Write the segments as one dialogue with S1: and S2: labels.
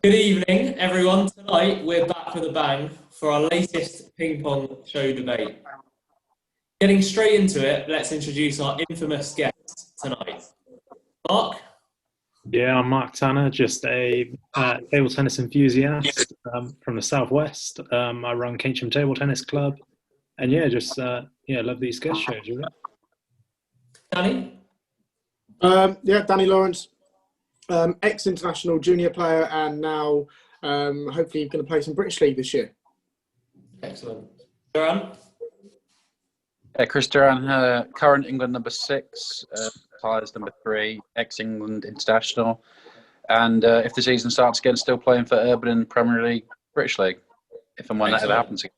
S1: Good evening, everyone. Tonight we're back with a bang for our latest ping pong show debate. Getting straight into it, let's introduce our infamous guest tonight. Mark?
S2: Yeah, I'm Mark Tanner, just a table tennis enthusiast from the southwest. I run Keynsham Table Tennis Club, and love these guest shows. Really.
S1: Danny?
S3: Danny Lawrence, ex-international junior player, and now hopefully going to play some British League this year.
S1: Excellent. Duran?
S4: Chris Duran, current England number 6, Tyler's number 3, ex-England international, and if the season starts again, still playing for Urban in Premier League, British League, if and when that ever happens again.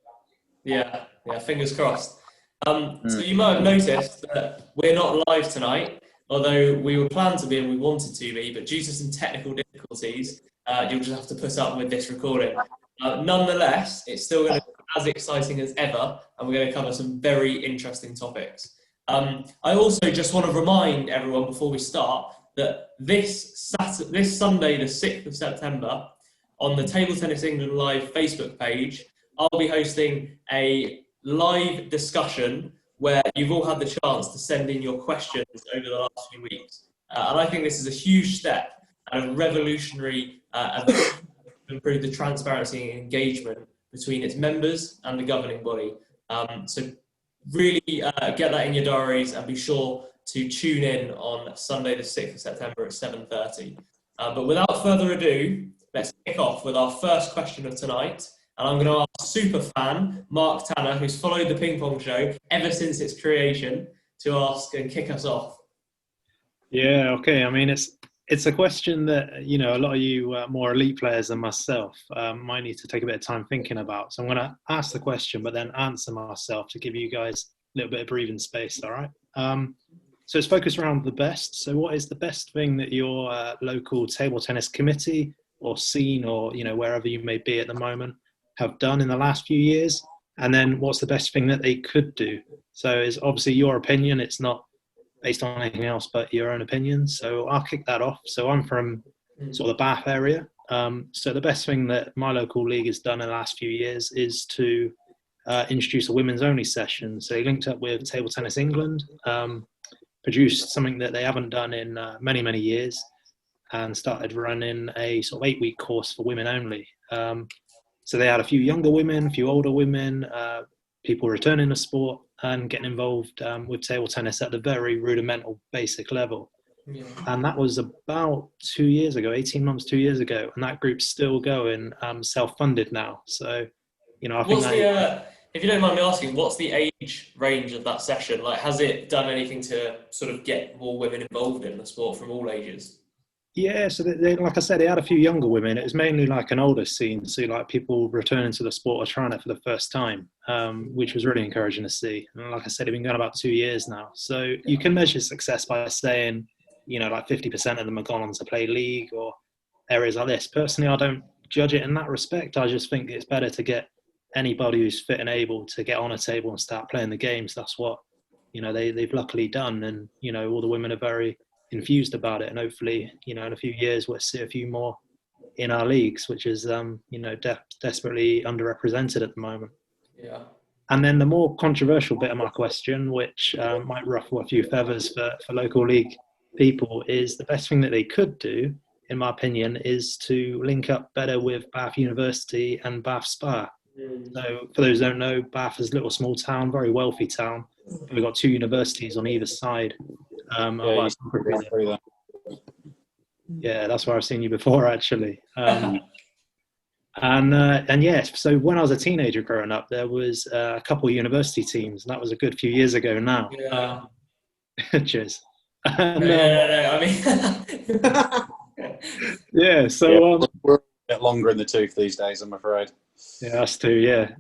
S1: Yeah, fingers crossed. So you might have noticed that we're not live tonight, although we were planned to be and we wanted to be, but due to some technical difficulties, you'll just have to put up with this recording. Nonetheless, it's still going to be as exciting as ever, and we're going to cover some very interesting topics. I also just want to remind everyone before we start that this Sunday, the 6th of September, on the Table Tennis England Live Facebook page, I'll be hosting a live discussion where you've all had the chance to send in your questions over the last few weeks. And I think this is a huge step and a revolutionary to improve the transparency and engagement between its members and the governing body. So really get that in your diaries and be sure to tune in on Sunday the 6th of September at 7:30. But without further ado, let's kick off with our first question of tonight. And I'm going to ask super fan Mark Tanner, who's followed the ping pong show ever since its creation, to ask and kick us off.
S2: Yeah, okay. I mean, it's a question that, a lot of you more elite players than myself might need to take a bit of time thinking about. So I'm going to ask the question, but then answer myself to give you guys a little bit of breathing space, all right? So it's focused around the best. So what is the best thing that your local table tennis committee or scene or, wherever you may be at the moment have done in the last few years? And then what's the best thing that they could do? So it's obviously your opinion. It's not based on anything else but your own opinion. So I'll kick that off. So I'm from sort of the Bath area. So the best thing that my local league has done in the last few years is to introduce a women's only session. So they linked up with Table Tennis England, produced something that they haven't done in many, many years, and started running a sort of 8-week course for women only. So they had a few younger women, a few older women, people returning to sport and getting involved with table tennis at the very rudimental basic level. Yeah. And that was about 2 years ago, 18 months, 2 years ago. And that group's still going, self-funded now. So, I think
S1: if you don't mind me asking, what's the age range of that session? Like, has it done anything to sort of get more women involved in the sport from all ages?
S2: Yeah, so they, like I said, they had a few younger women. It was mainly like an older scene, so like people returning to the sport or trying it for the first time, which was really encouraging to see. And like I said, it's been going about 2 years now. So you can measure success by saying, like 50% of them have gone on to play league or areas like this. Personally, I don't judge it in that respect. I just think it's better to get anybody who's fit and able to get on a table and start playing the games. That's what, they've luckily done. And, all the women are very infused about it, and hopefully in a few years we'll see a few more in our leagues, which is desperately underrepresented at the moment.
S1: Yeah.
S2: And then the more controversial bit of my question, which might ruffle a few feathers for local league people, is the best thing that they could do, in my opinion, is to link up better with Bath University and Bath Spa. So for those who don't know, Bath is a little small town, very wealthy town. We've got 2 universities on either side. Yeah, that's where I've seen you before, actually. And yes, so when I was a teenager growing up, there was a couple of university teams, and that was a good few years ago now.
S1: Yeah.
S2: Cheers.
S4: No,
S1: I mean,
S2: yeah. So
S4: we're a bit longer in the tooth these days, I'm afraid.
S2: Yeah, us too. Yeah.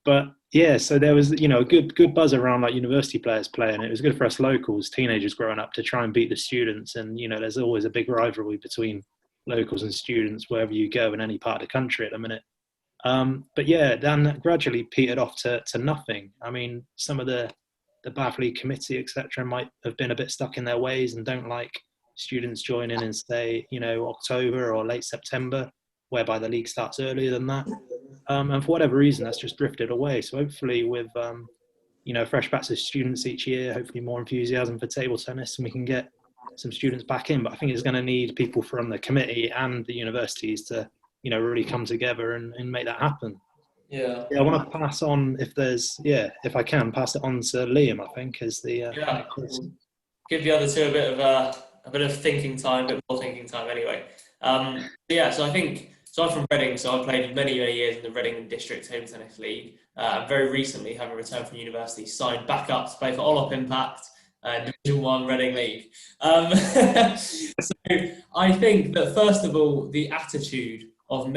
S2: But yeah, so there was, a good buzz around like university players playing. It was good for us locals, teenagers growing up, to try and beat the students. And, there's always a big rivalry between locals and students wherever you go in any part of the country at the minute. But yeah, then that gradually petered off to nothing. I mean, some of the Bath League committee, etc., might have been a bit stuck in their ways and don't like students join in in, say, October or late September, whereby the league starts earlier than that. And for whatever reason, that's just drifted away. So hopefully with, fresh batch of students each year, hopefully more enthusiasm for table tennis, and we can get some students back in. But I think it's going to need people from the committee and the universities to, really come together and make that happen.
S1: Yeah.
S2: I want to pass on, if I can, pass it on to Liam, I think, as the
S1: give the other two a bit of thinking time, a bit more thinking time anyway. So I think, I'm from Reading, so I've played many years in the Reading District Table Tennis League. And very recently, having returned from university, signed back up to play for Ollop Impact, Division 1 Reading League. So I think that, first of all, the attitude of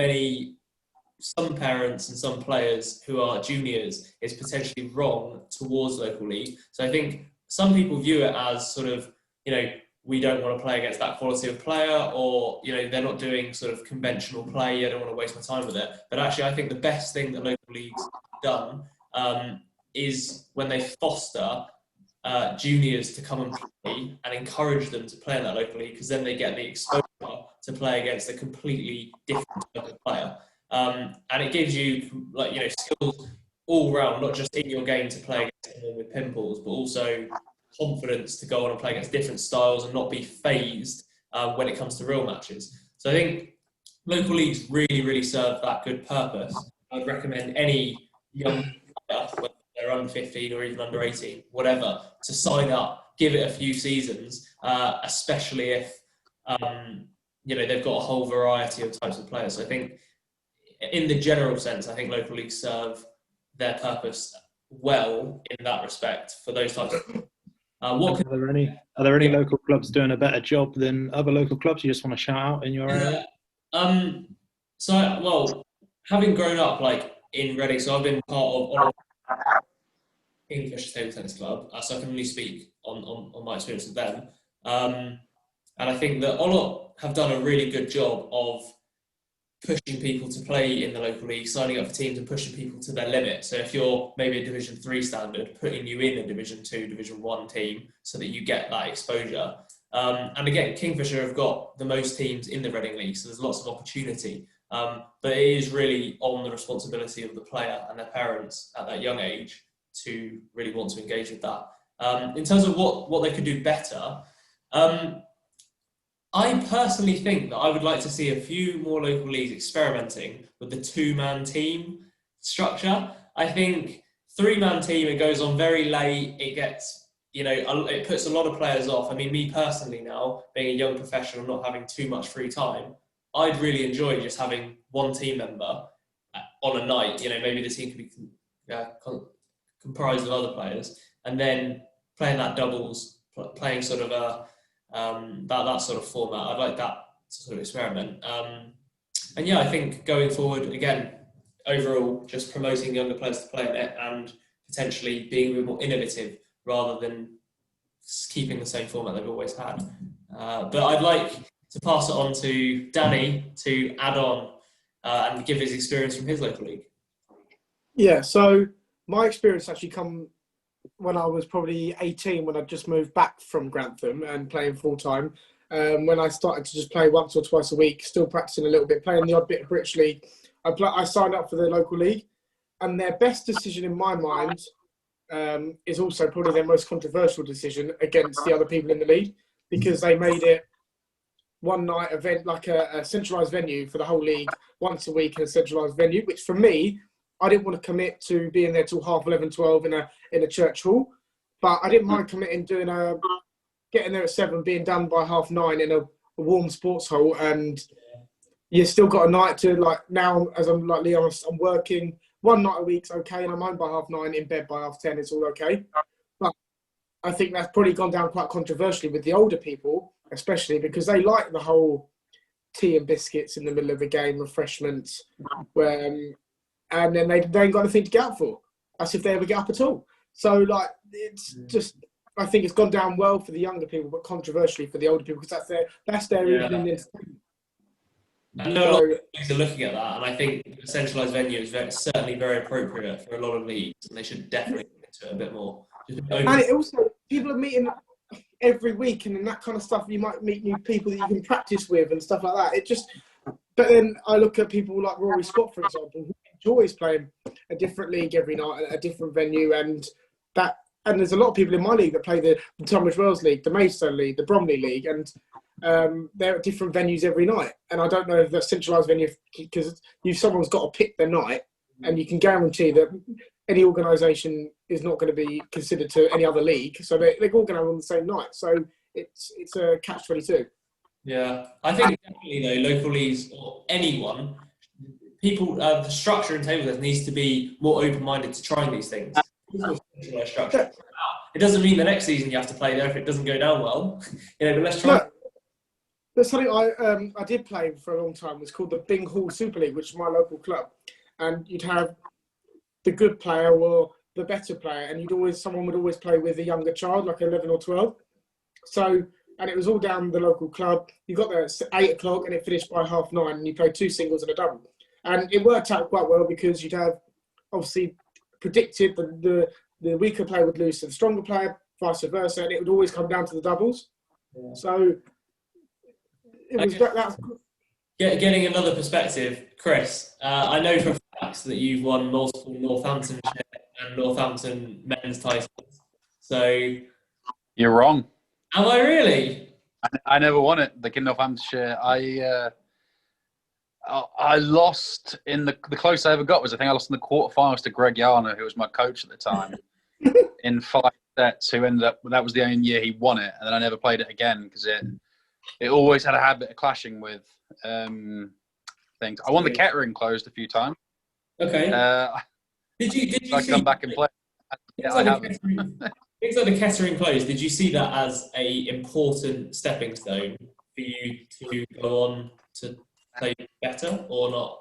S1: some parents and some players who are juniors is potentially wrong towards local league. So I think some people view it as sort of, we don't want to play against that quality of player, or, they're not doing sort of conventional play. I don't want to waste my time with it. But actually, I think the best thing that local leagues have done is when they foster juniors to come and play and encourage them to play in that local league, because then they get the exposure to play against a completely different type of player. And it gives you, skills all round, not just in your game to play against someone with pimples, but also confidence to go on and play against different styles and not be phased when it comes to real matches. So I think local leagues really serve that good purpose. I'd recommend any young player, whether they're under 15 or even under 18, whatever, to sign up, give it a few seasons, especially if they've got a whole variety of types of players. So I think, in the general sense, I think local leagues serve their purpose well in that respect for those types of. Are
S2: there any local clubs doing a better job than other local clubs you just want to shout out in your area?
S1: Having grown up in Reading, so I've been part of Kingfisher Table Tennis Club, so I can only speak on my experience with them. And I think that Ollop have done a really good job of pushing people to play in the local league, signing up for teams and pushing people to their limit. So if you're maybe a Division 3 standard, putting you in a Division 2, Division 1 team so that you get that exposure. And again, Kingfisher have got the most teams in the Reading League, so there's lots of opportunity. But it is really on the responsibility of the player and their parents at that young age to really want to engage with that. In terms of what they could do better, I personally think that I would like to see a few more local leagues experimenting with the two-man team structure. I think three-man team, it goes on very late. It gets, it puts a lot of players off. I mean, me personally now, being a young professional, not having too much free time, I'd really enjoy just having one team member on a night. Maybe the team could be comprised of other players, and then playing that doubles, playing sort of that sort of format. I'd like that sort of experiment. And yeah, I think going forward, again, overall, just promoting younger players to play in it and potentially being a bit more innovative rather than keeping the same format they've always had. But I'd like to pass it on to Danny to add on and give his experience from his local league.
S3: Yeah, so my experience actually come when I was probably 18, when I just moved back from Grantham and playing full-time. When I started to just play once or twice a week, still practicing a little bit, playing the odd bit of British League, I signed up for the local league. And their best decision in my mind is also probably their most controversial decision against the other people in the league, because they made it one night event, like a centralised venue for the whole league, once a week in a centralised venue, which for me, I didn't want to commit to being there till 11:30, 12 in a church hall, but I didn't mind committing, getting there at 7, being done by 9:30 in a warm sports hall, and you still got a night to, now as I'm like Leon, I'm working one night a week's okay, and I'm home by 9:30, in bed by 10:30, it's all okay. But I think that's probably gone down quite controversially with the older people, especially because they like the whole tea and biscuits in the middle of the game, refreshments, and then they ain't got anything to get up for. That's if they ever get up at all. So, it's just, I think it's gone down well for the younger people, but controversially for the older people, because that's their evening entertainment.
S1: I know a lot of leagues are looking at that, and I think a centralised venue is certainly very appropriate for a lot of leagues, and they should definitely get into it a bit more.
S3: And it also, people are meeting every week, and then that kind of stuff. You might meet new people that you can practice with and stuff like that. It just. But then I look at people like Rory Scott, for example, who enjoys playing a different league every night at a different venue, and there's a lot of people in my league that play the Tunbridge Wells League, the Maidstone League, the Bromley League, and they're at different venues every night. And I don't know if that's centralised venue, because someone's got to pick their night, and you can guarantee that any organisation is not going to be considered to any other league, so they're all going to have on the same night. So it's a catch-22.
S1: Yeah, I think definitely though, local leagues or anyone, people, the structure and table tennis needs to be more open-minded to trying these things. Structure. It doesn't mean the next season you have to play there if it doesn't go down well. But let's try.
S3: No, there's something I did play for a long time. It was called the Bing Hall Super League, which is my local club, and you'd have the good player or the better player, and someone would always play with a younger child, like 11 or 12. So. And it was all down the local club. You got there at 8 o'clock and it finished by 9:30, and you played 2 singles and a double. And it worked out quite well, because you'd have obviously predicted the weaker player would lose to the stronger player, vice versa, and it would always come down to the doubles. Yeah. So it was that's
S1: getting another perspective, Chris. I know for facts that you've won multiple Northamptonshire and Northampton men's titles. So
S4: you're wrong.
S1: Am I really?
S4: I never won it. The Northamptonshire. I lost in the closest I ever got was, I think I lost in the quarterfinals to Greg Yarner, who was my coach at the time, in 5 sets. Who ended up, that was the only year he won it, and then I never played it again because it always had a habit of clashing with things. I won the Kettering closed a few times.
S1: Okay. Did you
S4: I come back and play? Yeah, I haven't.
S1: Things like the Kettering close, did you see that as a important stepping stone for you to go on to play better or not?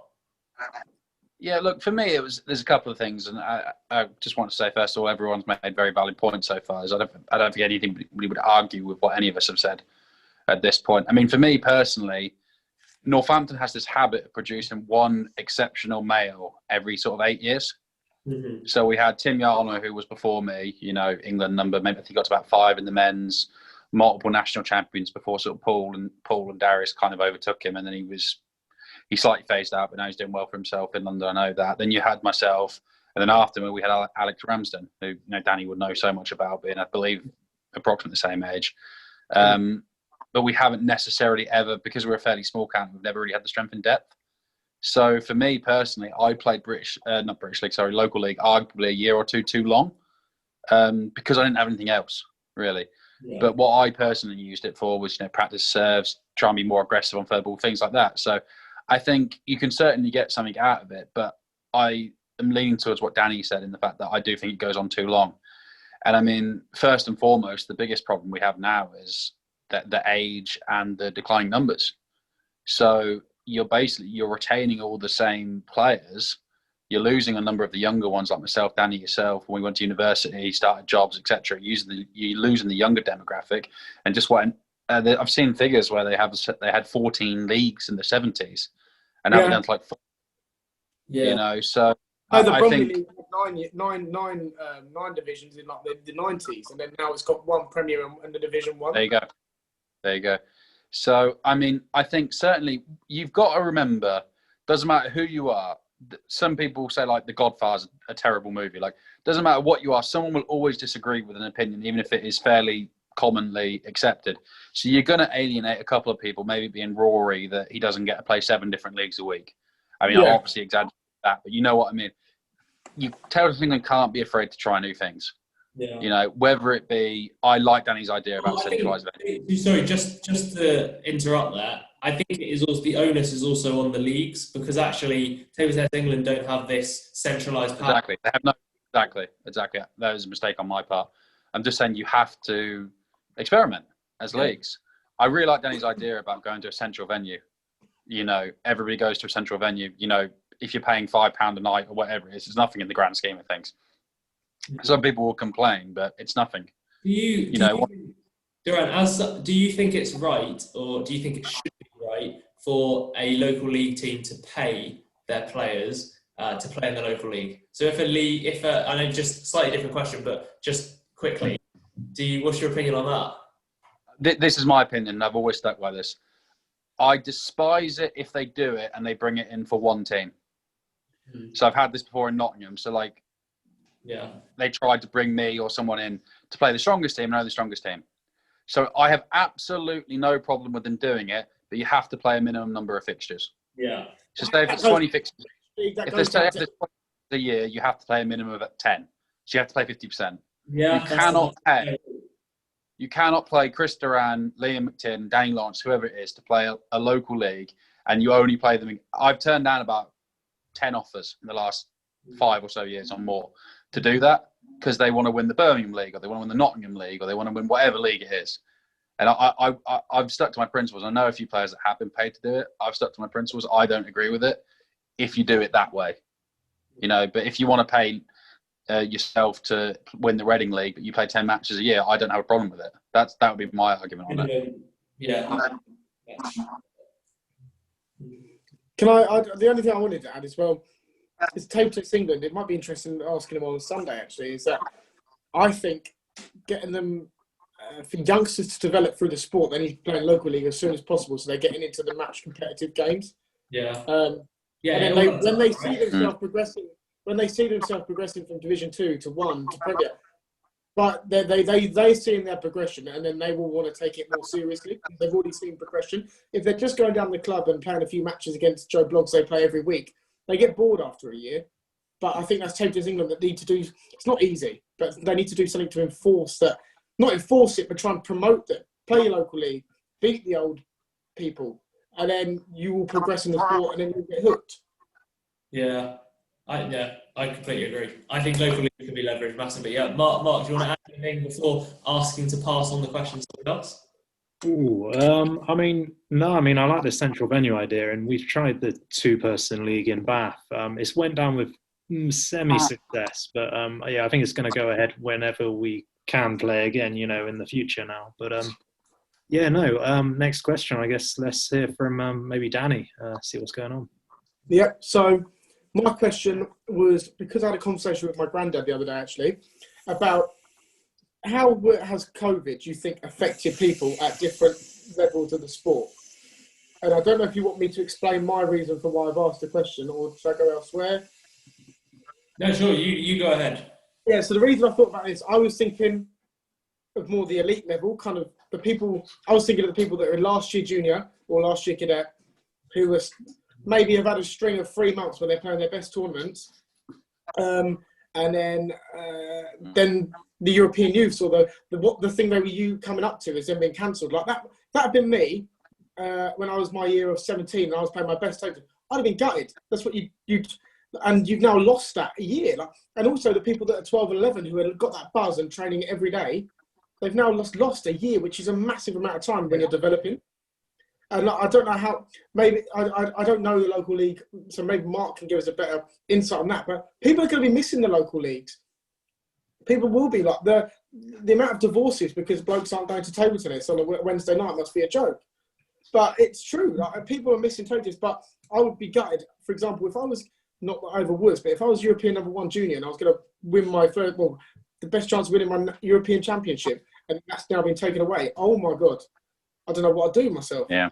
S4: Yeah, look, for me, there's a couple of things, and I just want to say, first of all, everyone's made very valid points so far. I don't think anybody would argue with what any of us have said at this point. I mean, for me personally, Northampton has this habit of producing one exceptional male every sort of 8 years. Mm-hmm. So we had Tim Yarner, who was before me, England number, maybe I think he got to about 5 in the men's, multiple national champions before sort of Paul and Darius kind of overtook him, and then he slightly phased out, but now he's doing well for himself in London. I know that. Then you had myself, and then after me we had Alex Ramsden, who Danny would know so much about, being I believe approximately the same age. But we haven't necessarily ever, because we're a fairly small camp, we've never really had the strength and depth. So for me personally, I played local league, arguably a year or two too long, because I didn't have anything else really. Yeah. But what I personally used it for was, practice serves, try and be more aggressive on third ball, things like that. So I think you can certainly get something out of it, but I am leaning towards what Danny said in the fact that I do think it goes on too long. And I mean, first and foremost, the biggest problem we have now is that the age and the declining numbers. So you're retaining all the same players. You're losing a number of the younger ones, like myself, Danny, yourself. When we went to university, started jobs, etc. You're losing the younger demographic, and just what I've seen figures where they had 14 leagues in the 70s, and now they're down to like 4. Yeah. So
S3: the Bromley League had nine divisions in like the 90s, and then now it's got 1 Premier and the Division 1.
S4: There you go. So, I mean, I think certainly you've got to remember, doesn't matter who you are. Some people say like The Godfather's a terrible movie. Like, doesn't matter what you are, someone will always disagree with an opinion, even if it is fairly commonly accepted. So you're going to alienate a couple of people, maybe being Rory, that he doesn't get to play 7 different leagues a week. I mean, I obviously exaggerate that, but you know what I mean. You tell them can't be afraid to try new things. Yeah. Whether it be, I like Danny's idea about centralised venues.
S1: Sorry, just to interrupt there. I think it is also, the onus is also on the leagues, because actually Table Tennis England don't have this centralised power.
S4: Exactly. They have no. Exactly. That was a mistake on my part. I'm just saying you have to experiment as leagues. I really like Danny's idea about going to a central venue. Everybody goes to a central venue. If you're paying £5 a night or whatever it is, it's nothing in the grand scheme of things. Some people will complain, but it's nothing.
S1: Do you think it's right, or do you think it should be right for a local league team to pay their players to play in the local league? So I know just slightly different question, but just quickly, What's your opinion on that?
S4: This is my opinion, and I've always stuck by this. I despise it if they do it and they bring it in for one team. So I've had this before in Nottingham. So like, they tried to bring me or someone in to play the strongest team, and I know the strongest team. So I have absolutely no problem with them doing it, but you have to play a minimum number of fixtures.
S1: Yeah.
S4: So say if it's 20 fixtures, if there's 20 a year, you have to play a minimum of 10. So you have to play 50%.
S1: Yeah.
S4: You cannot play Chris Duran, Liam McTinn, Danny Lawrence, whoever it is, to play a local league, and you only play them. I've turned down about 10 offers in the last 5 or so years or more to do that, because they want to win the Birmingham League, or they want to win the Nottingham League, or they want to win whatever league it is. And I've stuck to my principles. I know a few players that have been paid to do it. I've stuck to my principles. I don't agree with it if you do it that way. But if you want to pay yourself to win the Reading League, but you play 10 matches a year, I don't have a problem with it. That would be my argument on it.
S1: Yeah.
S3: Can I the only thing I wanted to add as well is Table Tennis England. It might be interesting asking them on Sunday, actually, is that I think getting them, for youngsters to develop through the sport, they need to play in local league as soon as possible, so they're getting into the match competitive games.
S1: Yeah.
S3: And then when they see themselves progressing from Division 2 to 1 to Premier, but they see in their progression, and then they will want to take it more seriously. They've already seen progression. If they're just going down the club and playing a few matches against Joe Bloggs they play every week, they get bored after a year. But I think that's Table Tennis England that need to do. It's not easy, but they need to do something to enforce that. Not enforce it, but try and promote it. Play your local league, beat the old people, and then you will progress in the sport, and then you'll get hooked.
S1: Yeah, I completely agree. I think local league can be leveraged massively. Yeah, Mark, do you want to add anything before asking to pass on the questions to someone else?
S2: I mean, I like the central venue idea, and we've tried the 2-person league in Bath. It's went down with semi-success, but I think it's going to go ahead whenever we can play again, in the future now. But next question, I guess. Let's hear from maybe Danny, see what's going on.
S3: Yeah, so my question was, because I had a conversation with my granddad the other day, actually, about how has COVID, do you think, affected people at different levels of the sport? And I don't know if you want me to explain my reason for why I've asked the question, or should I go elsewhere?
S1: No, sure, you go ahead.
S3: Yeah, so the reason I thought about this, I was thinking of more the elite level, kind of the people, I was thinking of the people that are last year junior or last year cadet, who was maybe have had a string of 3 months where they're playing their best tournaments. And then the European youths, or the thing they were coming up to is then being cancelled. Like that had been me when I was my year of 17 and I was playing my best total. I'd have been gutted. That's what and you've now lost that a year. And also the people that are 12 and 11 who have got that buzz and training every day, they've now lost a year, which is a massive amount of time when you're developing. And I don't know how, maybe, I don't know the local league, so maybe Mark can give us a better insight on that. But people are going to be missing the local leagues. People will be like, the amount of divorces because blokes aren't going to table tennis on a Wednesday night must be a joke. But it's true, like, people are missing table tennis. But I would be gutted, for example, if I was, not that I ever was, but if I was European number 1 junior and I was going to win my the best chance of winning my European Championship, and that's now been taken away, oh my God, I don't know what I'd do with myself.
S4: Yeah.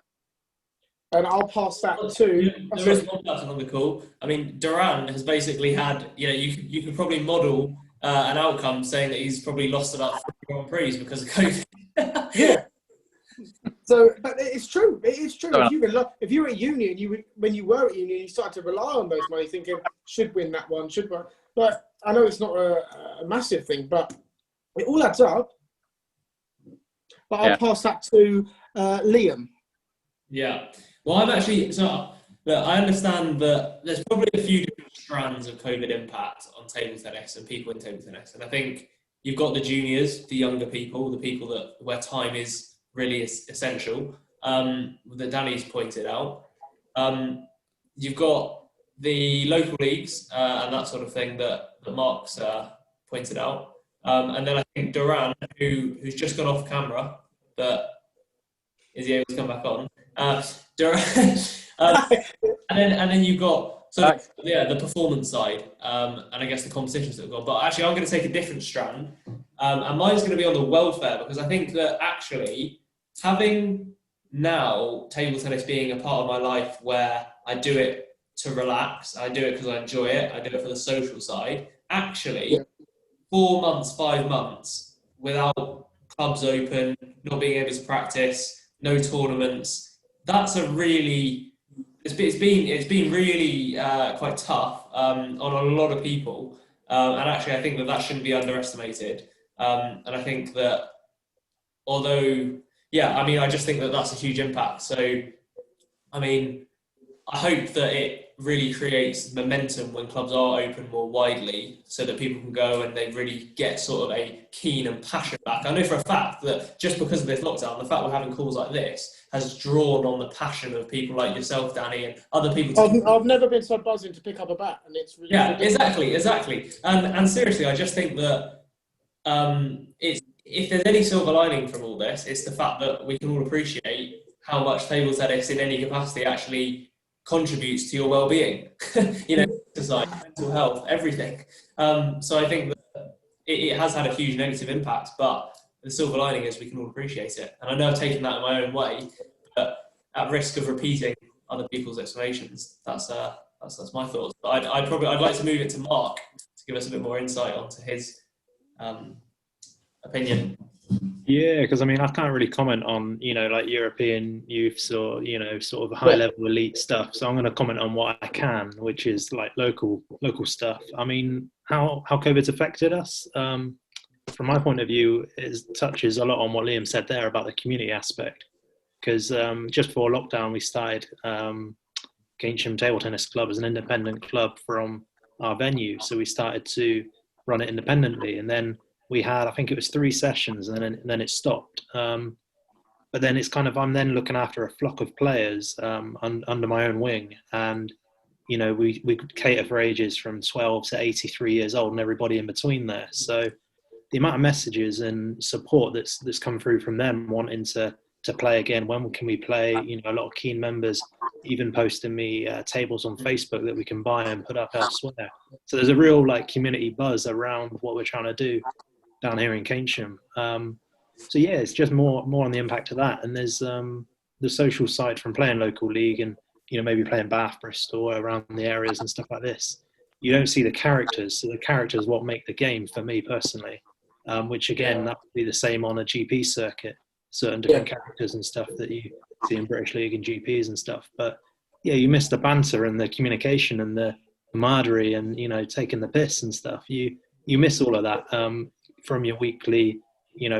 S3: And I'll pass that to...
S1: There is one person on the call. I mean, Duran has basically had, you could probably model an outcome saying that he's probably lost about 3 Grand Prix because of COVID.
S3: Yeah. So, but it's true. It is true. If you were at uni, when you were at uni, you started to rely on those money, thinking, should win that one, should win. But I know it's not a massive thing, but it all adds up. But I'll pass that to Liam.
S1: Yeah. Well, I'm actually... So, look, I understand that there's probably a few different strands of COVID impact on table tennis and people in table tennis. And I think you've got the juniors, the younger people, the people where time is really essential, that Danny's pointed out. You've got the local leagues and that sort of thing that Mark's pointed out. And then I think Duran, who's just gone off camera, but is he able to come back on? Duran, and then you've got the performance side, and I guess the competitions that have gone. But actually, I'm going to take a different strand, And mine's going to be on the welfare, because I think that actually having now table tennis being a part of my life where I do it to relax, I do it because I enjoy it, I do it for the social side, actually 4 months, 5 months without clubs open, not being able to practice, no tournaments, that's a really, it's been really quite tough on a lot of people. And actually I think that shouldn't be underestimated. And I think that although, I just think that that's a huge impact. So, I mean, I hope that it really creates momentum when clubs are open more widely, so that people can go and they really get sort of a keen and passion back. I know for a fact that just because of this lockdown, the fact we're having calls like this has drawn on the passion of people like yourself, Danny, and other people.
S3: I've never been so buzzing to pick up a bat, and it's really
S1: exactly. And seriously, I just think that if there's any silver lining from all this, it's the fact that we can all appreciate how much table tennis in any capacity actually contributes to your well-being, society, mental health, everything. So I think that it has had a huge negative impact, but the silver lining is we can all appreciate it. And I know I've taken that in my own way, but at risk of repeating other people's explanations, that's my thoughts. But I'd like to move it to Mark to give us a bit more insight onto his opinion.
S2: Yeah, because I can't really comment on, like European youths or, sort of high level elite stuff. So I'm going to comment on what I can, which is like local stuff. How COVID's affected us, from my point of view, it touches a lot on what Liam said there about the community aspect. Because just before lockdown, we started Keynsham Table Tennis Club as an independent club from our venue. So we started to run it independently, and then we had, I think it was 3 sessions, and then it stopped. But then it's kind of, I'm then looking after a flock of players under my own wing. And, we cater for ages from 12 to 83 years old and everybody in between there. So the amount of messages and support that's come through from them wanting to play again, when can we play? A lot of keen members even posting me tables on Facebook that we can buy and put up elsewhere. So there's a real community buzz around what we're trying to do down here in Keynsham. So yeah, it's just more on the impact of that. And there's the social side from playing local league and maybe playing Bath, Bristol, around the areas and stuff like this. You don't see the characters. So the characters what make the game for me personally, which again that would be the same on a GP circuit. Certain different characters and stuff that you see in British League and GPs and stuff. But yeah, you miss the banter and the communication and the camaraderie and taking the piss and stuff. You miss all of that from your weekly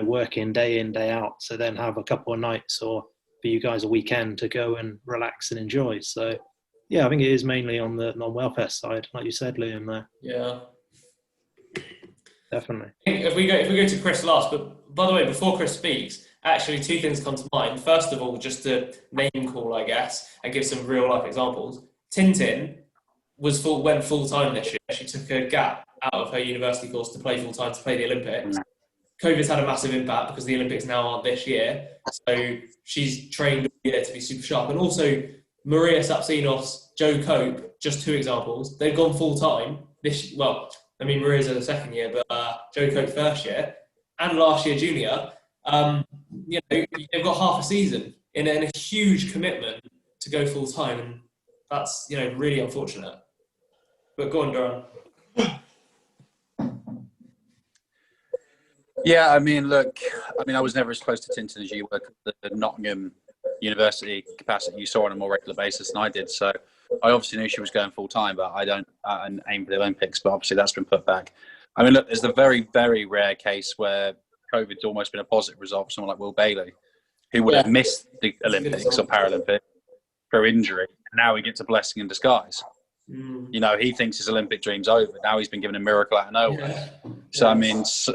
S2: working day in, day out, to then have a couple of nights or for you guys a weekend to go and relax and enjoy. So yeah, I think it is mainly on the non-welfare side, like you said, Liam, there.
S1: Yeah.
S2: Definitely.
S1: If we go to Chris last, but by the way, before Chris speaks, actually 2 things come to mind. First of all, just to name call, I guess, and give some real life examples. Tintin went full time this year. She took a gap out of her university course to play full time to play the Olympics. COVID's had a massive impact because the Olympics now aren't this year. So she's trained all year to be super sharp. And also Maria Sapsinos, Joe Cope, just 2 examples. They've gone full time this. Well, Maria's in the second year, but Joe Cope first year and last year junior. They've got half a season in a huge commitment to go full time, and that's really unfortunate. But go on, Duran.
S4: Yeah, I was never as close to Tintin as you were. The Nottingham University capacity you saw on a more regular basis than I did. So I obviously knew she was going full time, but I don't aim for the Olympics. But obviously that's been put back. There's the very, very rare case where COVID's almost been a positive result for someone like Will Bailey, who would have missed the Olympics or Paralympics for injury. And now he gets a blessing in disguise. He thinks his Olympic dream's over. Now he's been given a miracle out of nowhere. It's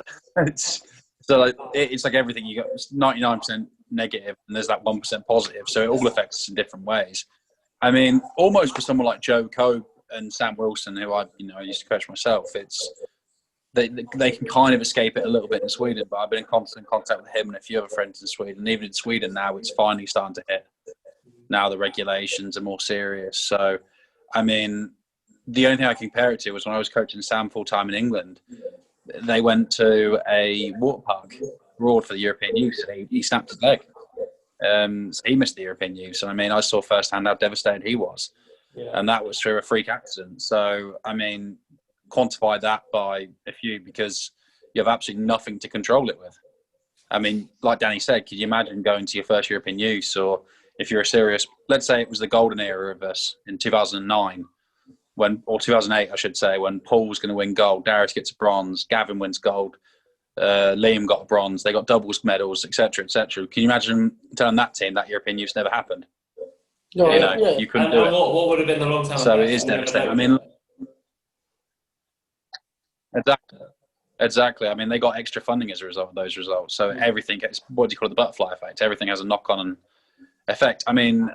S4: like everything you got. It's 99% negative, and there's that 1% positive. So it all affects us in different ways. Almost for someone like Joe Cope and Sam Wilson, who I used to coach myself, they can kind of escape it a little bit in Sweden. But I've been in constant contact with him and a few other friends in Sweden. And even in Sweden now, it's finally starting to hit. Now the regulations are more serious. So, the only thing I can compare it to was when I was coaching Sam full time in England. they went to a water park abroad for the European Youth, and he snapped his leg. So he missed the European Youth. So, I mean, I saw firsthand how devastated he was.
S1: Yeah.
S4: And that was through a freak accident. So, I mean, quantify that by a few, because you have absolutely nothing to control it with. I mean, like Danny said, could you imagine going to your first European Youth, or if you're a serious, let's say it was the golden era of us in 2009, or 2008, I should say, when Paul was going to win gold, Darius gets a bronze, Gavin wins gold, Liam got a bronze, they got doubles medals, etc., etc. Can you imagine telling that team that European Youth's never happened?
S3: No,
S4: You couldn't do it.
S1: What would have been the long-term
S4: So
S1: effect?
S4: it is devastating. I mean, exactly. I mean, they got extra funding as a result of those results. So everything gets, what do you call it, the butterfly effect? Everything has a knock-on effect. I mean,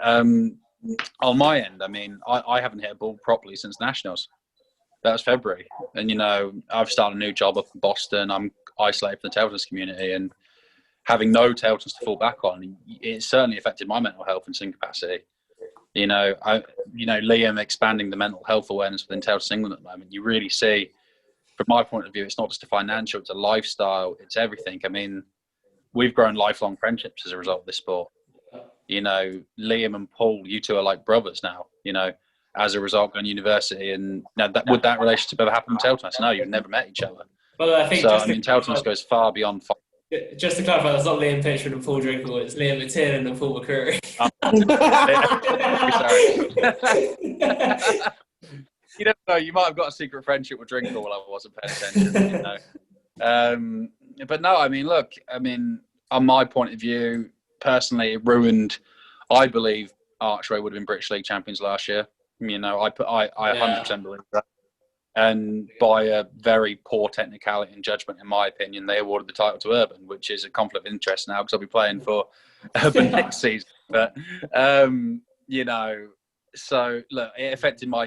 S4: on my end, I mean, I haven't hit a ball properly since Nationals. That was February. And, you know, I've started a new job up in Boston. I'm isolated from the table tennis community, and having no table tennis to fall back on, it certainly affected my mental health in some capacity. You know, Liam expanding the mental health awareness within table tennis England at the moment, you really see, from my point of view, it's not just a financial, it's a lifestyle, it's everything. I mean, we've grown lifelong friendships as a result of this sport. You know, Liam and Paul, you two are like brothers now, you know, as a result of going to university. And now, would that relationship ever happen in table tennis? No, you've never met each other.
S1: Well, I think
S4: table tennis goes far beyond.
S1: Just to clarify, that's not Liam Pitchford and Paul Drinkle, it's Liam McTiernan and Paul McCreary.
S4: Sorry. You don't know, you might have got a secret friendship with Drinkle while I wasn't paying attention, you know. But no, I mean, look, I mean, on my point of view, personally, it ruined, I believe, Archway would have been British League champions last year. You know, I 100% believe that. And by a very poor technicality and judgment, in my opinion, they awarded the title to Urban, which is a conflict of interest now because I'll be playing for Urban next season. But, you know, so look, it affected my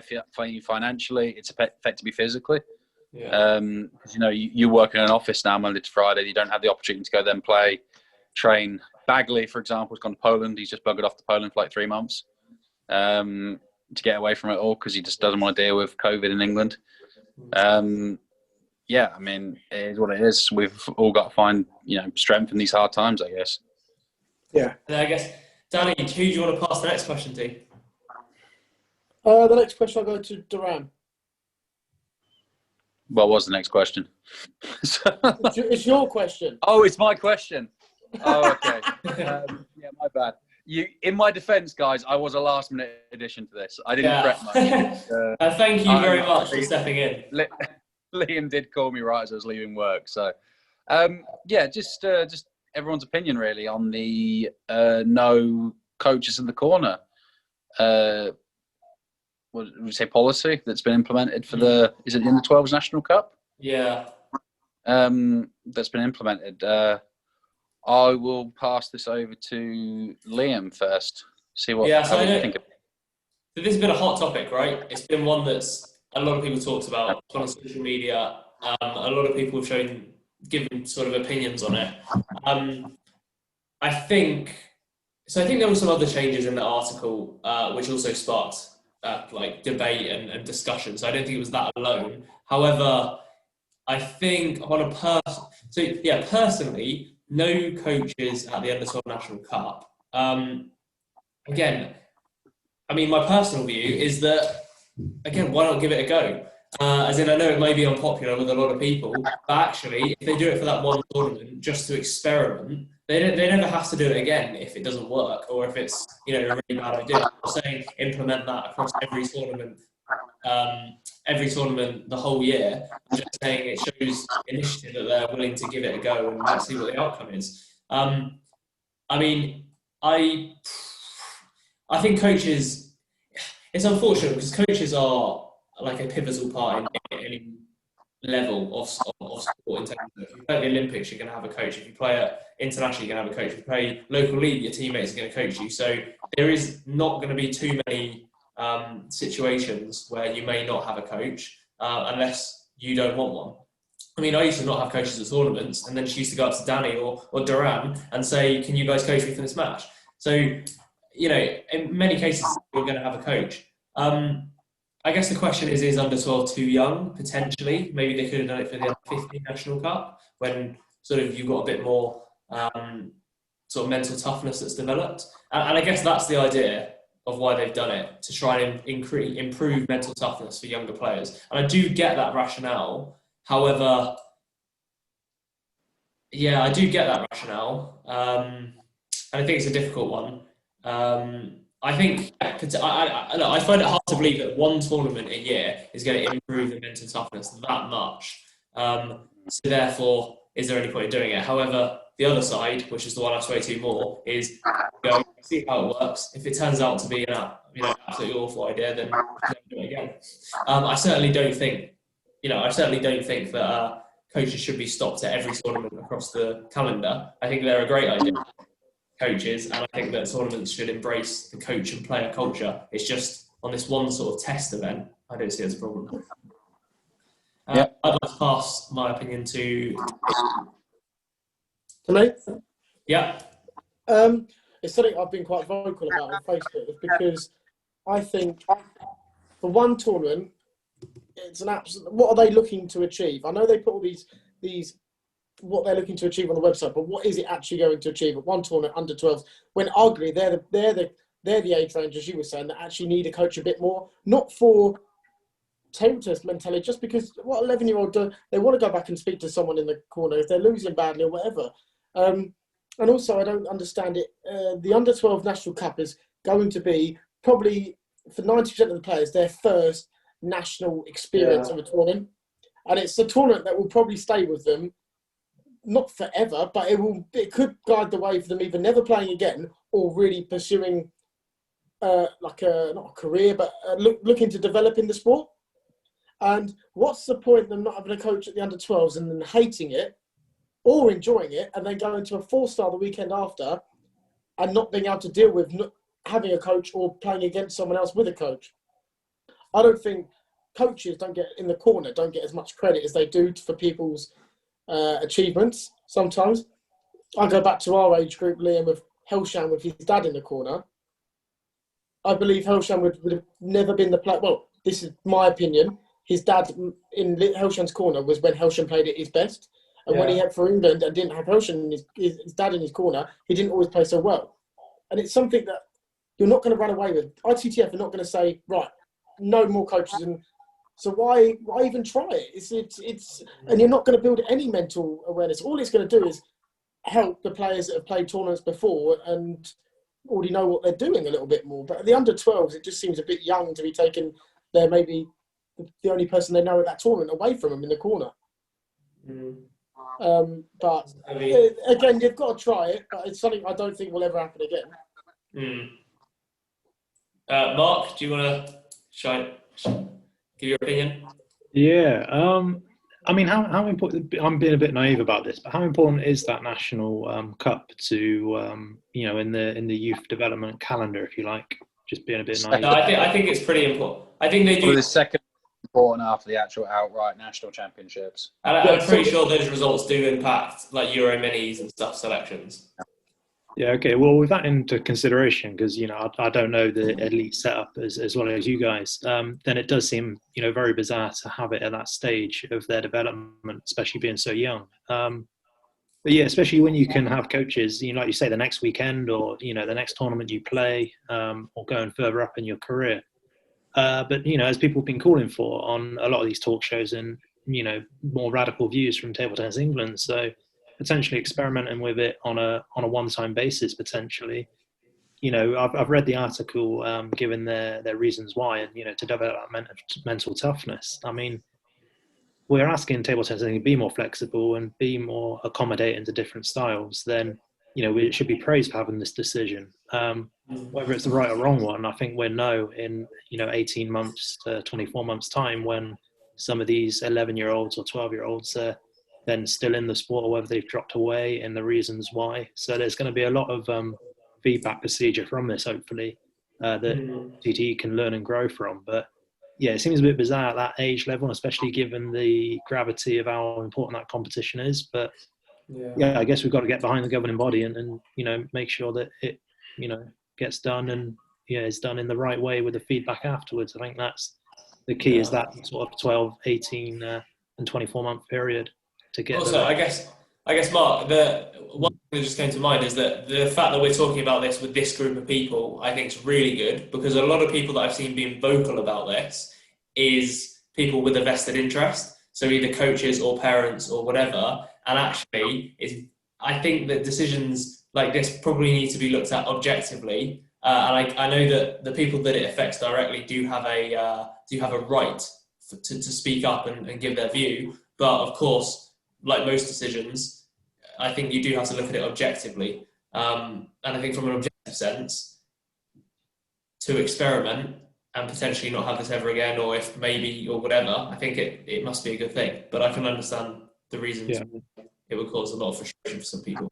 S4: financially. It's affected me physically.
S1: Yeah.
S4: Because, you know, you work in an office now Monday to Friday. You don't have the opportunity to go then play, train. Bagley, for example, has gone to Poland. He's just buggered off to Poland for like 3 months to get away from it all because he just doesn't want to deal with COVID in England. Yeah, I mean, it is what it is. We've all got to find, you know, strength in these hard times, I guess.
S3: Yeah.
S1: And I guess, Danny, who do you want to pass the next question to?
S3: The next question I'll go to Duran.
S4: What was the next question?
S3: It's your question.
S4: Oh, it's my question. Oh, okay. Yeah, my bad. In my defence, guys, I was a last-minute addition to this. I didn't prep much.
S1: Thank you very much for stepping in.
S4: Liam did call me right as I was leaving work. So, yeah, just everyone's opinion, really, on the no coaches in the corner. What would we say, policy that's been implemented for is it the U12 National Cup?
S1: Yeah.
S4: That's been implemented. I will pass this over to Liam first. See what you think of it.
S1: So this has been a hot topic, right? It's been one that's a lot of people talked about on social media. A lot of people have given sort of opinions on it. I think there were some other changes in the article which also sparked like debate and discussion. So I don't think it was that alone. However, I think on a personally, no coaches at the U12 National Cup. Again, I mean, my personal view is that, again, why not give it a go? As in, I know it may be unpopular with a lot of people, but actually, if they do it for that one tournament just to experiment, they never have to do it again if it doesn't work or if it's, you know, a really bad idea. I'm not saying implement that across every tournament the whole year. I'm just saying it shows initiative that they're willing to give it a go and let's see what the outcome is. I mean, I think coaches, it's unfortunate because coaches are like a pivotal part in any level of sport. In terms of, if you play at the Olympics, you're going to have a coach. If you play at international, you're going to have a coach. If you play local league, your teammates are going to coach you. So there is not going to be too many situations where you may not have a coach unless you don't want one. I mean, I used to not have coaches at tournaments, and then she used to go up to Danny or Duran and say, "Can you guys coach me for this match?" So, you know, in many cases, you're going to have a coach. I guess the question is under 12 too young, potentially? Maybe they could have done it for the U15 National Cup, when sort of you've got a bit more sort of mental toughness that's developed. And I guess that's the idea of why they've done it, to try and improve mental toughness for younger players. And I do get that rationale. However, yeah, I do get that rationale. And I think it's a difficult one. I think I find it hard to believe that one tournament a year is going to improve the mental toughness that much. So therefore, is there any point in doing it? However, the other side, which is the one I sway to more, is go see how it works. If it turns out to be an absolutely awful idea, then never do it again. I certainly don't think that coaches should be stopped at every tournament across the calendar. I think they're a great idea, coaches, and I think that tournaments should embrace the coach and player culture. It's just on this one sort of test event, I don't see it as a problem. I'd like to pass my opinion to
S3: me.
S1: Yeah.
S3: It's something I've been quite vocal about on Facebook, because I think for one tournament, it's an absolute. What are they looking to achieve? I know they put all these what they're looking to achieve on the website, but what is it actually going to achieve at one tournament under 12s? When arguably they're the age range, as you were saying, that actually need a coach a bit more, not for table tennis mentality, just because what 11-year-old do, they want to go back and speak to someone in the corner if they're losing badly or whatever. And also, I don't understand it. The under 12 National Cup is going to be probably for 90% of the players their first national experience of a tournament, and it's a tournament that will probably stay with them. Not forever, but it could guide the way for them either never playing again or really pursuing not a career, but looking to develop in the sport. And what's the point of them not having a coach at the under 12s and then hating it or enjoying it and then going to a 4-star the weekend after and not being able to deal with not having a coach or playing against someone else with a coach? I don't think coaches don't get as much credit as they do for people's achievements. Sometimes I go back to our age group, Liam, with Helsham with his dad in the corner. I believe Helsham would have never been the player. Well, this is my opinion. His dad in Helsham's corner was when Helsham played at his best. And when he had for England and didn't have Helsham, his dad in his corner, he didn't always play so well. And it's something that you're not going to run away with. ITTF are not going to say, right, no more coaches. And so why even try it? It's and you're not going to build any mental awareness. All it's going to do is help the players that have played tournaments before and already know what they're doing a little bit more. But at the under 12s, it just seems a bit young to be taking their maybe the only person they know at that tournament away from them in the corner. But again, you've got to try it. But it's something I don't think will ever happen again.
S1: Mark, do you want to give your opinion?
S2: Yeah. I mean, how important? I'm being a bit naive about this, but how important is that National Cup to in the youth development calendar, if you like? Just being a bit naive.
S1: No, I think it's pretty important. I think they do.
S4: The second important after the actual outright national championships.
S1: And I'm pretty sure those results do impact like Euro Minis and stuff selections.
S2: Yeah, okay. Well, with that into consideration, because I don't know the elite setup as well as you guys, then it does seem very bizarre to have it at that stage of their development, especially being so young. But yeah, especially when you can have coaches, like you say, the next weekend or the next tournament you play, or going further up in your career. But as people have been calling for on a lot of these talk shows, and more radical views from Table Tennis England, so potentially experimenting with it on a one-time basis, potentially. I've read the article, given their reasons why, and to develop mental toughness. I mean, we're asking table tennis to be more flexible and be more accommodating to different styles. Then we should be praised for having this decision. Whether it's the right or wrong one, I think we'll know in 18 months to 24 months time, when some of these 11-year-olds or 12-year-olds are then still in the sport, or whether they've dropped away and the reasons why. So there's going to be a lot of feedback procedure from this, hopefully, that TTE can learn and grow from. But yeah, it seems a bit bizarre at that age level, especially given the gravity of how important that competition is. But yeah, I guess we've got to get behind the governing body and make sure that it gets done, and is done in the right way with the feedback afterwards. I think that's the key is that sort of 12, 18 and 24-month period to get
S1: also, I guess, Mark, the one thing that just came to mind is that the fact that we're talking about this with this group of people, I think is really good, because a lot of people that I've seen being vocal about this is people with a vested interest. So either coaches or parents or whatever. And actually, I think that decisions like this probably need to be looked at objectively. And I know that the people that it affects directly do have a right to speak up and give their view. But of course, like most decisions, I think you do have to look at it objectively. And I think from an objective sense, to experiment and potentially not have this ever again, or if maybe or whatever, I think it must be a good thing. But I can understand the reasons it would cause a lot of frustration for some people.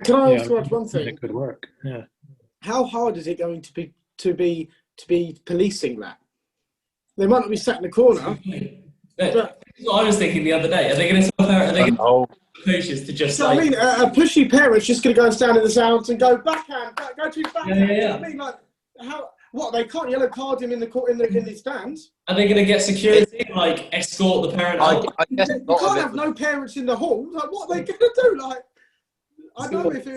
S3: Can I also add one thing?
S2: It could work. Yeah.
S3: How hard is it going to be policing that? They might not be sat in the corner.
S1: That's what I was thinking the other day. Are they going to tell coaches to just?
S3: So, I mean, a pushy parent's just going to go and stand in the sounds and go backhand, go to his backhand.
S1: Yeah.
S3: I mean, like, how? What, they can't yellow card him in the stands?
S1: Are they going to get security, like escort the parent out?
S4: I guess
S3: You can't have no parents in the hall. Like, what are they going to do? Like, I don't know if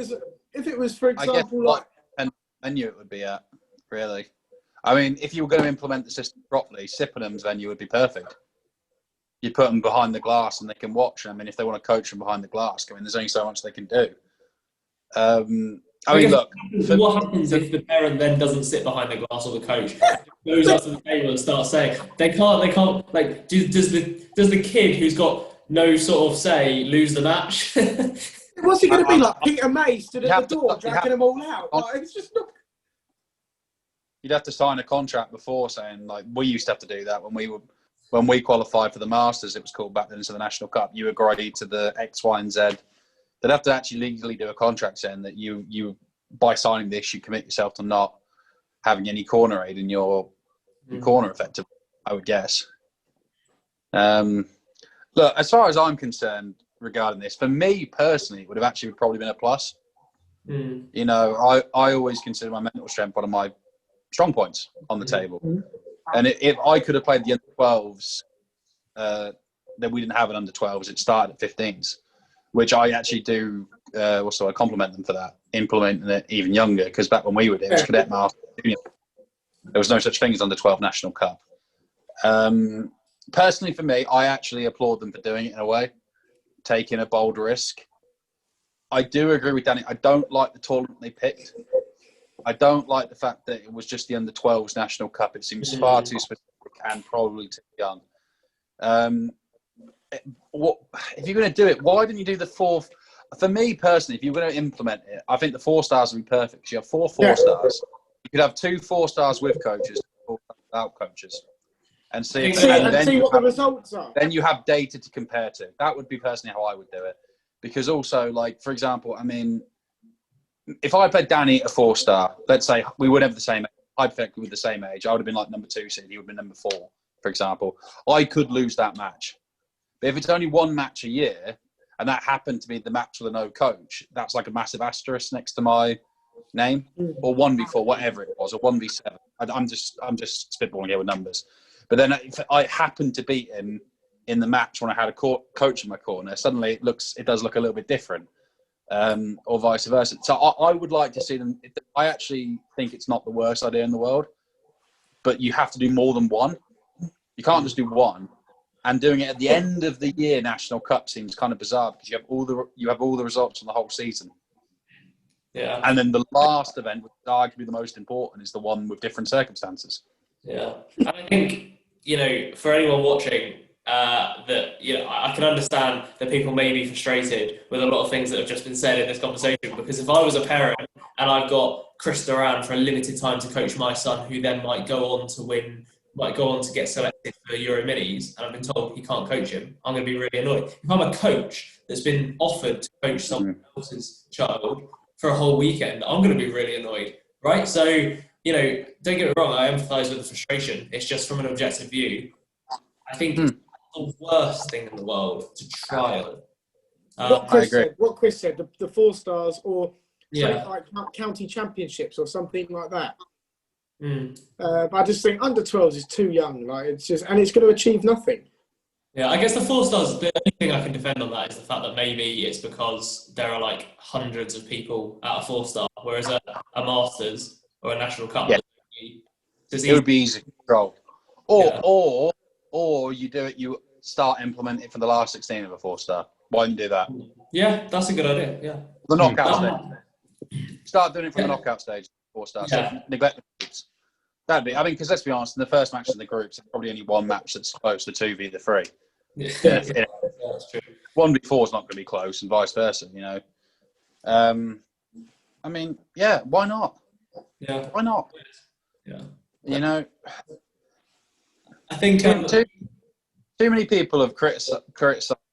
S3: it was, for example, like.
S4: I knew it would be really. I mean, if you were going to implement the system properly, Sippenham's venue would be perfect. You put them behind the glass and they can watch. I mean, if they want to coach them behind the glass, I mean, there's only so much they can do. I mean, look.
S1: What happens if the parent then doesn't sit behind the glass or the coach goes up to the table and starts saying they can't like does the kid who's got no sort of say lose the match?
S3: What's he going to be like? Peter May stood at the door dragging them all out. Like, it's just not.
S4: You'd have to sign a contract before saying, like, we used to have to do that when we qualified for the Masters. It was called back then to the National Cup. You agreed to the X, Y, and Z. They'd have to actually legally do a contract saying that you by signing this, you commit yourself to not having any corner aid in your corner, effectively, I would guess. Look, as far as I'm concerned regarding this, for me personally, it would have actually probably been a plus. You know, I always consider my mental strength one of my strong points on the table. And if I could have played the under-12s, then we didn't have an under-12s. It started at 15s, which I actually do also I compliment them for that, implementing it even younger, because back when we were doing it was Cadet Masters. There was no such thing as under-12 National Cup. Personally, for me, I actually applaud them for doing it in a way, taking a bold risk. I do agree with Danny. I don't like the tournament they picked. I don't like the fact that it was just the under-12s National Cup. It seems far too specific and probably too young. If you're going to do it, why didn't you do the fourth? For me personally, if you're going to implement it, I think the 4 stars would be perfect. Because you have 4 4-stars. You could have 2 4-stars with coaches, 4 without coaches, and see
S3: what the results are.
S4: Then you have data to compare to. That would be personally how I would do it. Because also, like, for example, I mean, if I played Danny at a 4-star, let's say we would have the same, hypothetically with the same age, I would have been like number 2 seed, he would have been number 4, for example. I could lose that match. But if it's only 1 match a year, and that happened to be the match with a no coach, that's like a massive asterisk next to my name, or 1v4, whatever it was, or 1v7. I'm just spitballing here with numbers. But then if I happened to beat him in the match when I had a coach in my corner, suddenly it does look a little bit different, or vice versa. So I would like to see them. I actually think it's not the worst idea in the world, but you have to do more than one. You can't just do one. And doing it at the end of the year National Cup seems kind of bizarre, because you have all the results from the whole season.
S1: Yeah.
S4: And then the last event, which is arguably the most important, is the one with different circumstances.
S1: Yeah. And I think, for anyone watching, that, I can understand that people may be frustrated with a lot of things that have just been said in this conversation, because if I was a parent and I've got Chris Duran for a limited time to coach my son, who then might go on to get selected for Euro Minis, and I've been told he can't coach him, I'm going to be really annoyed. If I'm a coach that's been offered to coach someone else's child for a whole weekend, I'm going to be really annoyed, right? So, don't get me wrong, I empathise with the frustration. It's just from an objective view, I think it's the worst thing in the world to trial.
S3: What Chris said, the 4 stars or like county championships or something like that. But I just think under 12s is too young. Like it's going to achieve nothing.
S1: Yeah, I guess the 4-stars, the only thing I can defend on that is the fact that maybe it's because there are like hundreds of people at a 4-star, whereas a Masters or a National Cup,
S4: Yeah.
S1: it
S4: would be easy to control. Or you do it, you start implementing it for the last 16 of a 4-star. Why don't you do that?
S1: Yeah, that's a good idea. Yeah.
S4: The knockout stage. Start doing it from the knockout stage, 4-star.
S1: Yeah.
S4: So neglect the groups. That'd be, I mean, because let's be honest, in the first match in the groups, there's probably only one match that's close to 2v3.
S1: Yeah,
S4: that's
S1: true.
S4: 1v4 is not going to be close, and vice versa. I mean, yeah, why not?
S1: Yeah,
S4: why not?
S1: Yeah, I think
S4: too many people have criticised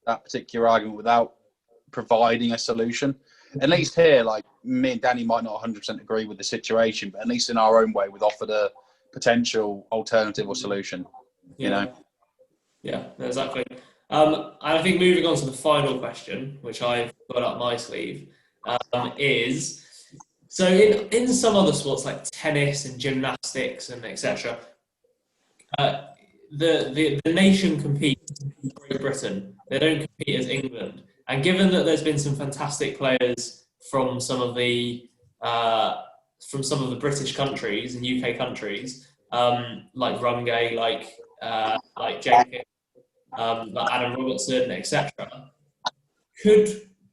S4: that particular argument without providing a solution. At least here, like me and Danny might not 100% agree with the situation, but at least in our own way, we've offered a potential alternative or solution.
S1: Yeah, exactly. I think moving on to the final question, which I've got up my sleeve, is so in some other sports like tennis and gymnastics and etc. The nation competes in Great Britain. They don't compete as England. And given that there's been some fantastic players from some of the British countries and UK countries, like Rumgay, like Jenkins, like Adam Robertson, etc.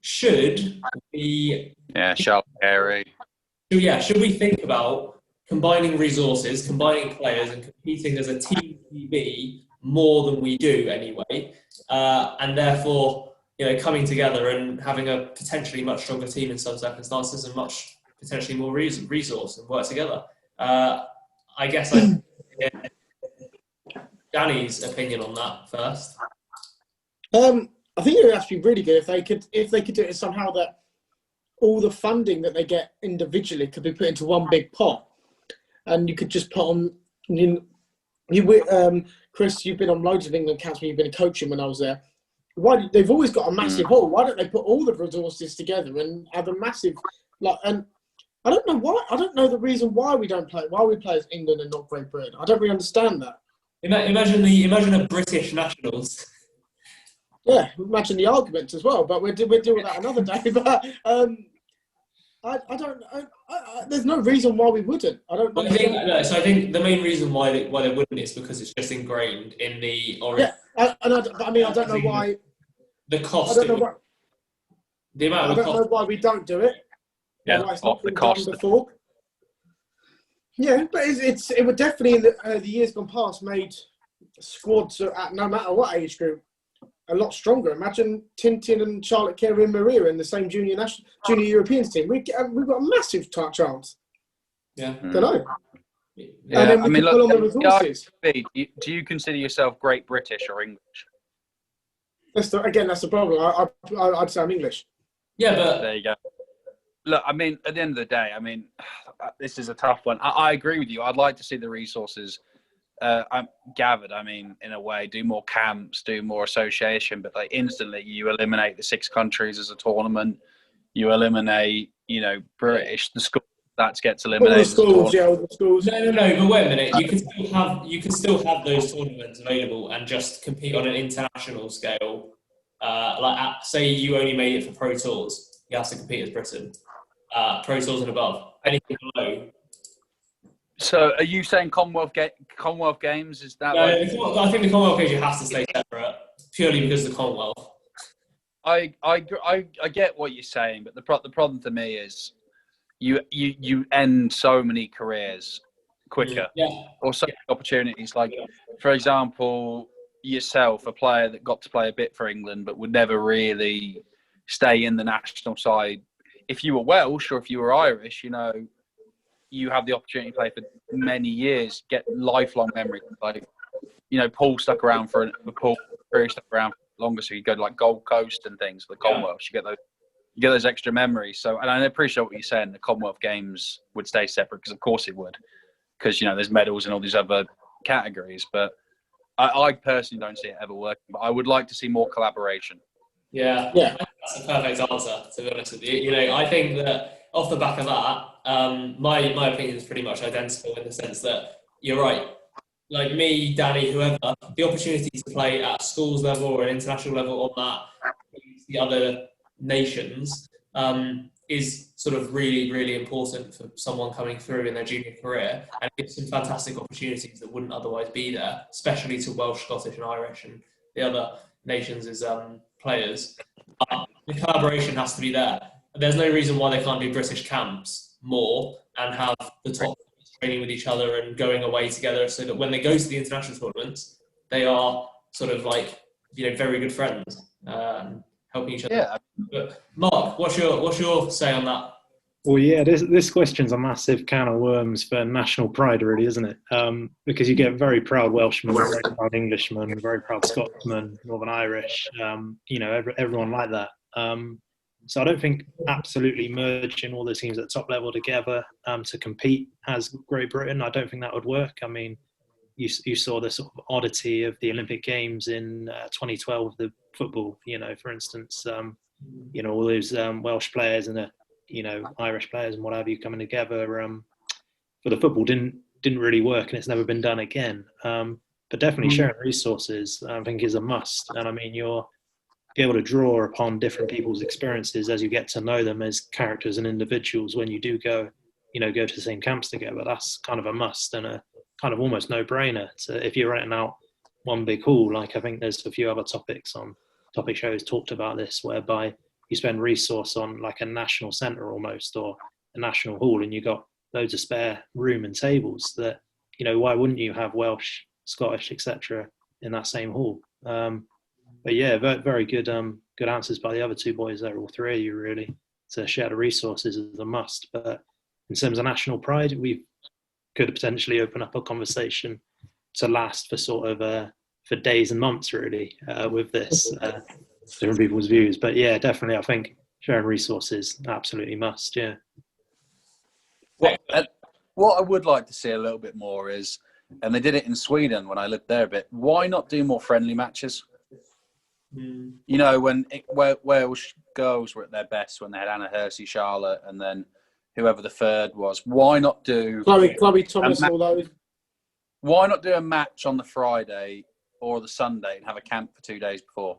S1: Should we?
S4: Yeah, Charlotte Carey.
S1: Should we think about combining resources, combining players, and competing as a team PB more than we do anyway, and therefore, coming together and having a potentially much stronger team in some circumstances and much potentially more resource and work together. I guess I get Danny's opinion on that first.
S3: I think it would actually be really good if they could do it somehow that all the funding that they get individually could be put into one big pot, and you could just put on. Chris, you've been on loads of England camps when you've been coaching when I was there. Why they've always got a massive hall? Why don't they put all the resources together and have a massive And I don't know why. I don't know the reason why we don't play. Why we play as England and not Great Britain. I don't really understand that.
S1: Imagine a British nationals.
S3: Yeah, imagine the arguments as well. But we'll deal with that another day. But I don't. There's no reason why we wouldn't. I don't.
S1: Well, I think the main reason why they wouldn't is because it's just ingrained in the origin.
S3: Yeah, I don't know why.
S1: The cost.
S3: I don't know why.
S1: The amount of
S3: I don't know why we don't do it.
S4: Yeah,
S3: why it's not been done before. Yeah, but it would definitely in the years gone past made squads at no matter what age group a lot stronger. Imagine Tintin and Charlotte Carey and Maria in the same junior Europeans team. We've got a massive chance.
S1: Yeah.
S3: Don't know.
S4: Yeah,
S3: and then we can pull on the resources.
S4: Do you consider yourself Great British or English?
S3: That's the problem. I'd say I'm English.
S1: Yeah, but
S4: there you go. Look, I mean, at the end of the day, I mean, this is a tough one. I agree with you. I'd like to see the resources gathered. I mean, in a way, do more camps, do more association, but instantly you eliminate the 6 countries as a tournament. You eliminate, British, the school that gets eliminated.
S3: All the schools.
S1: No. But wait a minute. You can still have those tournaments available and just compete on an international scale. Say you only made it for Pro Tours, you have to compete as Britain. Pro Tours and above. Anything below.
S4: So, are you saying Commonwealth Games? Is that?
S1: No, I think the Commonwealth Games you have to stay separate purely because of the Commonwealth.
S4: I get what you're saying, but the problem to me is you end so many careers quicker, or so many opportunities. Like, for example, yourself, a player that got to play a bit for England but would never really stay in the national side. If you were Welsh or if you were Irish, you have the opportunity to play for many years, get lifelong memories. Like, Paul stuck around for Paul stuck around for longer, so you go to Gold Coast and things for the Commonwealth. You get those extra memories. So, and I appreciate what you're saying. The Commonwealth Games would stay separate because, of course, it would, because there's medals in all these other categories. But I personally don't see it ever working. But I would like to see more collaboration.
S1: Yeah. That's a perfect answer, to be honest with you. I think that off the back of that, my opinion is pretty much identical in the sense that you're right. Like me, Danny, whoever, the opportunity to play at schools level or an international level on that, the other nations, is sort of really, really important for someone coming through in their junior career, and it gives some fantastic opportunities that wouldn't otherwise be there, especially to Welsh, Scottish and Irish and the other nations as players. The collaboration has to be there. There's no reason why they can't do British camps more and have the top training with each other and going away together, so that when they go to the international tournaments, they are sort of like, very good friends, helping each other.
S4: Yeah.
S1: But Mark, what's your say on that?
S2: Well, yeah, this question's a massive can of worms for national pride, really, isn't it? Because you get very proud Welshmen, very proud Englishmen, very proud Scotsmen, Northern Irish, everyone like that. So I don't think absolutely merging all the teams at the top level together to compete as Great Britain, I don't think that would work. I mean, you saw the sort of oddity of the Olympic Games in 2012, the football, for instance, all those Welsh players and the Irish players and what have you coming together for the football didn't really work, and it's never been done again. But definitely sharing resources, I think, is a must. And I mean, you're be able to draw upon different people's experiences as you get to know them as characters and individuals when you do go to the same camps together. That's kind of a must and a kind of almost no-brainer. So if you're renting out one big hall, like I think there's a few other topics on topic shows talked about this, whereby you spend resource on like a national centre almost, or a national hall, and you got loads of spare room and tables that, why wouldn't you have Welsh, Scottish, etc. in that same hall? But yeah, very good good answers by the other two boys there, all three of you really, to share the resources is a must. But in terms of national pride, we could potentially open up a conversation to last for sort of for days and months really with this, different people's views. But yeah, definitely I think sharing resources absolutely must, yeah.
S4: What I would like to see a little bit more is, and they did it in Sweden when I lived there a bit, why not do more friendly matches? When Welsh girls were at their best, when they had Anna Hersey, Charlotte, and then whoever the third was, why not do
S3: Chloe Thomas, all those?
S4: Why not do a match on the Friday or the Sunday and have a camp for 2 days before?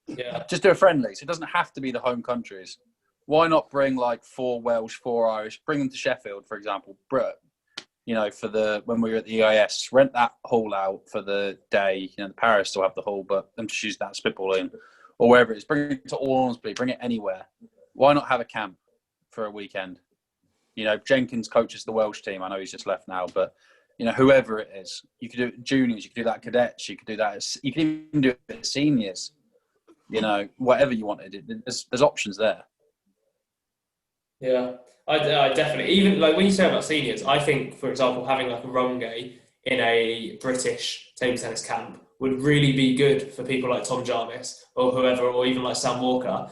S1: Yeah.
S4: Just do a friendly. So it doesn't have to be the home countries. Why not bring like 4 Welsh, 4 Irish, bring them to Sheffield, for example, when we were at the EIS, rent that hall out for the day. The Paris still have the hall, but them to use that spitballing or wherever it is. Bring it to Ormsby, bring it anywhere. Why not have a camp for a weekend? Jenkins coaches the Welsh team. I know he's just left now, but whoever it is, you could do it at juniors, you could do that at cadets, you could do that. You can even do it at seniors. Whatever you wanted. There's options there.
S1: Yeah, I definitely, even like when you say about seniors, I think, for example, having like a rumgay in a British table tennis camp would really be good for people like Tom Jarvis or whoever, or even like Sam Walker,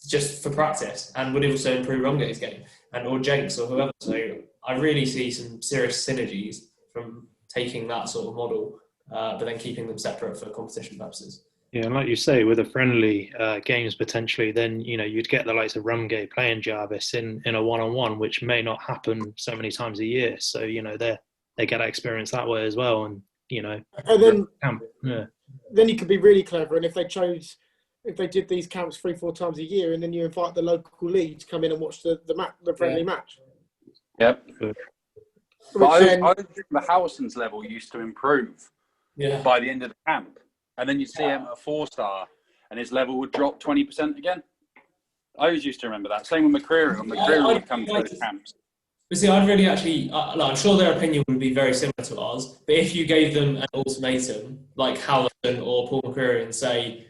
S1: just for practice, and would also improve rumgay's game, or Jenks or whoever. So I really see some serious synergies from taking that sort of model, but then keeping them separate for competition purposes.
S2: Yeah, and like you say, with the friendly games potentially, then you'd get the likes of Rumgay playing Jarvis in a one-on-one, which may not happen so many times a year. So they get that experience that way as well, and
S3: then
S2: yeah.
S3: Then you could be really clever, and if they did these camps 3-4 times a year, and then you invite the local league to come in and watch the friendly match.
S4: Yep.
S2: Good.
S4: But I think the Howson's level used to improve by the end of the camp. And then you'd see him at a 4-star and his level would drop 20% again. I always used to remember that. Same with McCreary. McCreary would come to those camps.
S1: But see, I'd really actually, I'm sure their opinion would be very similar to ours, but if you gave them an ultimatum, like Howson or Paul McCreary, and say,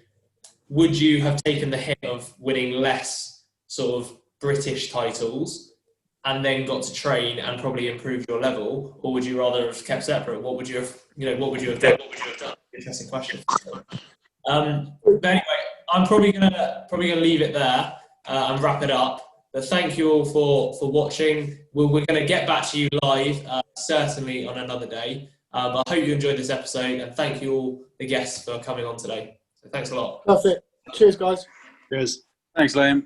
S1: would you have taken the hit of winning less sort of British titles and then got to train and probably improve your level, or would you rather have kept separate? What would you have done? Interesting question. But anyway, I'm probably gonna leave it there and wrap it up. But thank you all for watching. We're going to get back to you live, certainly on another day. I hope you enjoyed this episode, and thank you all the guests for coming on today. So thanks a lot.
S3: That's it. Cheers, guys.
S2: Cheers.
S4: Thanks, Liam.